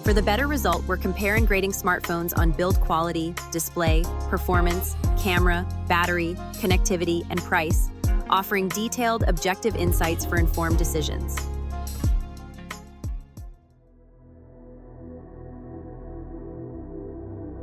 For the better result, we're comparing grading smartphones on build quality, display, performance, camera, battery, connectivity, and price, offering detailed, objective insights for informed decisions.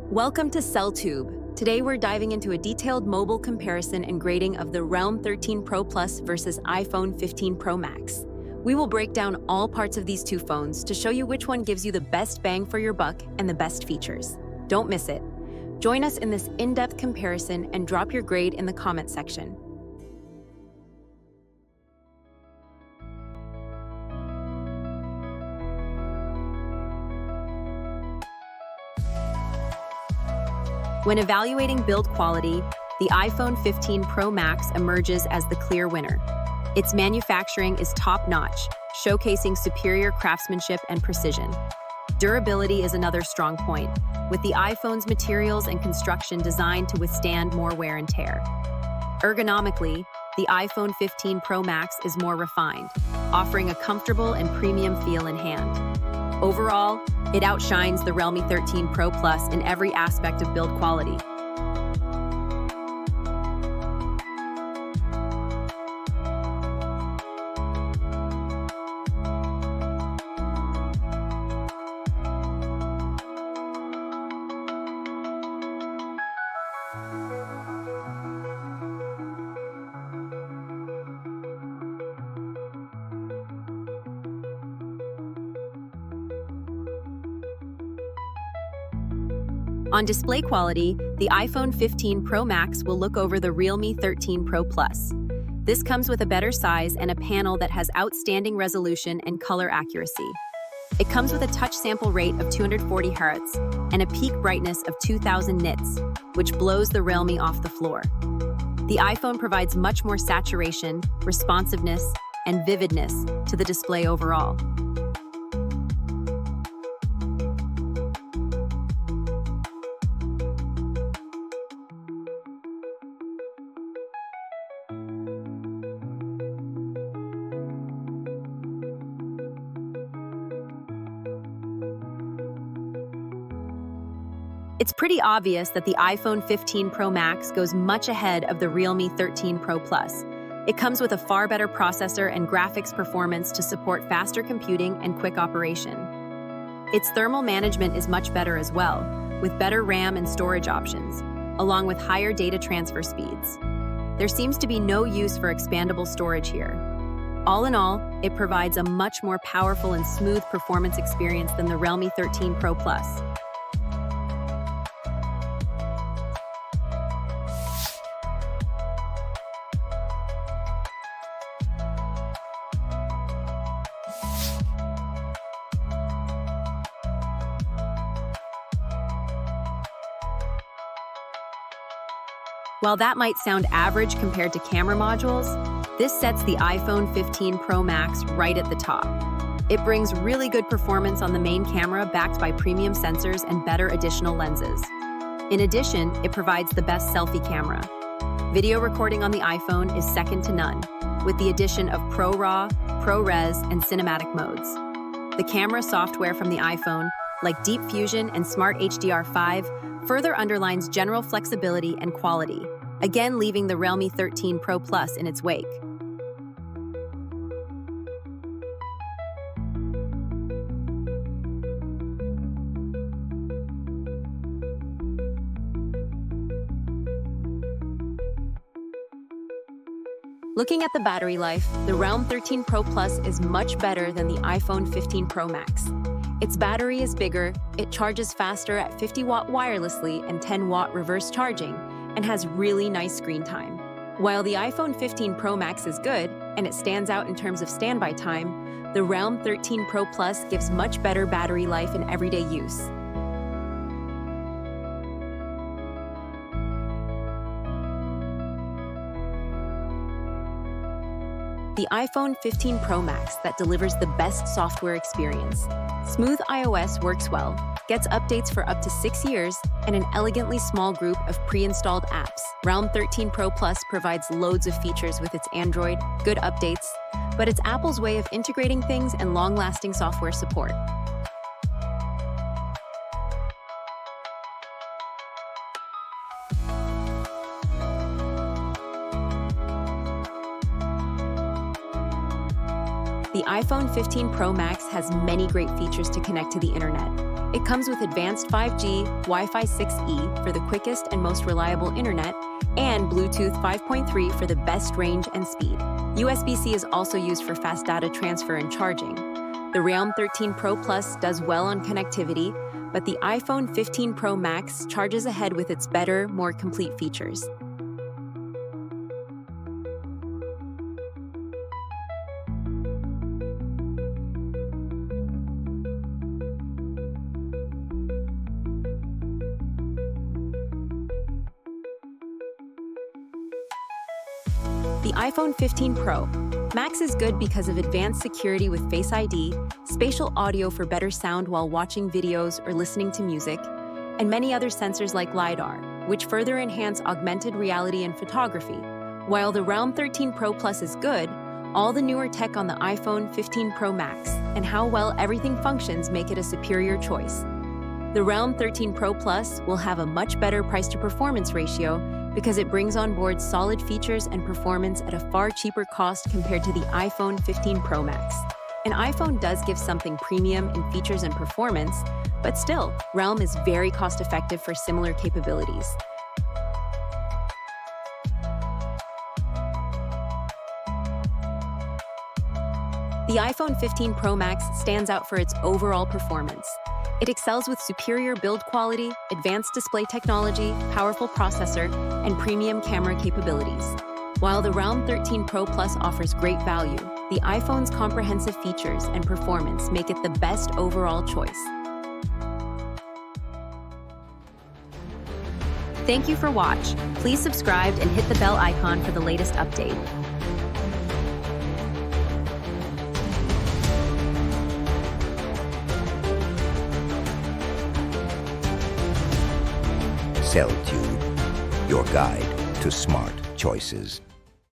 Welcome to cellTube. Today we're diving into a detailed mobile comparison and grading of the Realme 13 Pro Plus versus iPhone 15 Pro Max. We will break down all parts of these two phones to show you which one gives you the best bang for your buck and the best features. Don't miss it. Join us in this in-depth comparison and drop your grade in the comment section. When evaluating build quality, the iPhone 15 Pro Max emerges as the clear winner. Its manufacturing is top-notch, showcasing superior craftsmanship and precision. Durability is another strong point, with the iPhone's materials and construction designed to withstand more wear and tear. Ergonomically, the iPhone 15 Pro Max is more refined, offering a comfortable and premium feel in hand. Overall, it outshines the Realme 13 Pro Plus in every aspect of build quality. On display quality, the iPhone 15 Pro Max will look over the Realme 13 Pro Plus. This comes with a better size and a panel that has outstanding resolution and color accuracy. It comes with a touch sample rate of 240 Hz and a peak brightness of 2000 nits, which blows the Realme off the floor. The iPhone provides much more saturation, responsiveness, and vividness to the display overall. It's pretty obvious that the iPhone 15 Pro Max goes much ahead of the Realme 13 Pro Plus. It comes with a far better processor and graphics performance to support faster computing and quick operation. Its thermal management is much better as well, with better RAM and storage options, along with higher data transfer speeds. There seems to be no use for expandable storage here. All in all, it provides a much more powerful and smooth performance experience than the Realme 13 Pro Plus. While that might sound average compared to camera modules, this sets the iPhone 15 Pro Max right at the top. It brings really good performance on the main camera backed by premium sensors and better additional lenses. In addition, it provides the best selfie camera. Video recording on the iPhone is second to none, with the addition of ProRAW, ProRes, and cinematic modes. The camera software from the iPhone, like Deep Fusion and Smart HDR5, further underlines general flexibility and quality, again leaving the Realme 13 Pro Plus in its wake. Looking at the battery life, the Realme 13 Pro Plus is much better than the iPhone 15 Pro Max. Its battery is bigger, it charges faster at 50 watt wirelessly and 10 watt reverse charging, and has really nice screen time. While the iPhone 15 Pro Max is good, and it stands out in terms of standby time, the Realme 13 Pro Plus gives much better battery life in everyday use. The iPhone 15 Pro Max that delivers the best software experience. Smooth iOS works well, gets updates for up to 6 years, and an elegantly small group of pre-installed apps. Realme 13 Pro Plus provides loads of features with its Android, good updates, but it's Apple's way of integrating things and long-lasting software support. The iPhone 15 Pro Max has many great features to connect to the internet. It comes with advanced 5G, Wi-Fi 6E for the quickest and most reliable internet, and Bluetooth 5.3 for the best range and speed. USB-C is also used for fast data transfer and charging. The Realme 13 Pro Plus does well on connectivity, but the iPhone 15 Pro Max charges ahead with its better, more complete features. The iPhone 15 Pro Max is good because of advanced security with Face ID, spatial audio for better sound while watching videos or listening to music, and many other sensors like LiDAR, which further enhance augmented reality and photography. While the Realme 13 Pro Plus is good, all the newer tech on the iPhone 15 Pro Max and how well everything functions make it a superior choice. The Realme 13 Pro Plus will have a much better price-to-performance ratio because it brings on board solid features and performance at a far cheaper cost compared to the iPhone 15 Pro Max. An iPhone does give something premium in features and performance, but still, Realme is very cost-effective for similar capabilities. The iPhone 15 Pro Max stands out for its overall performance. It excels with superior build quality, advanced display technology, powerful processor, and premium camera capabilities. While the Realme 13 Pro Plus offers great value, the iPhone's comprehensive features and performance make it the best overall choice. Thank you for watching. Please subscribe and hit the bell icon for the latest update. cellTube, your guide to smart choices.